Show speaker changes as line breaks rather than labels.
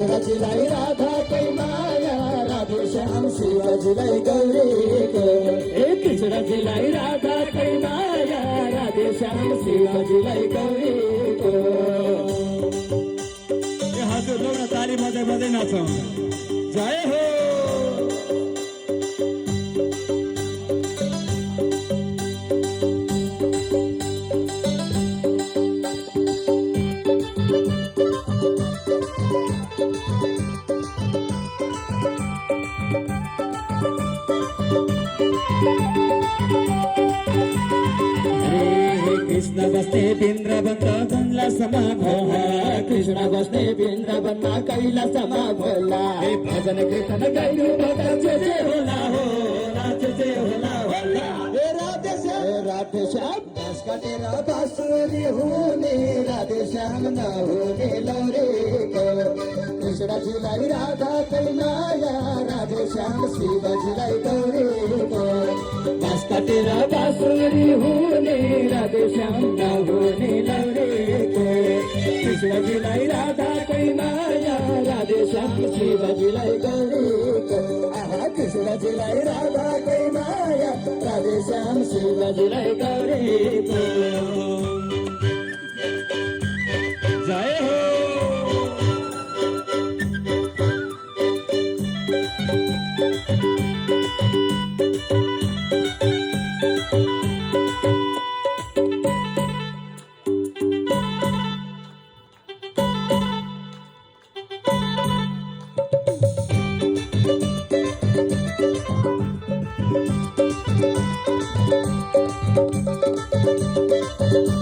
कृष्णाजीलाई राधा कै माया राधे श्याम शिवाजीलाई गौरीको कृष्णाजीलाई राधा कै माया राधे श्याम शिवाजीलाई गौरीको
हजुर लोग न ताली बजाइ बजाइ नाचौँ जय हो कृष्ण बस्ने वृन्दावनमा कैलासमा भोला
कृष्ण बस्ने वृन्दावनमा कैलासमा भोला
भजन कीर्तन गाइनु भक्त जे होला हो जे होला होला
राधे श्याम बाँस काटेर बाँसुरी हुने राधे श्याम नहुने लौरेको कृष्णजीलाई राधा कै माया राधे श्याम शिवजीलाई गौरीको
बाँस काटेर बाँसुरी हुने राधे श्याम नहुने लौरेको
कृष्णजीलाई राधा कै माया राधे श्याम शिवजीलाई गौरीको कृष्णजीलाई राधा कै माया राधे श्याम शिवजीलाई गौरीको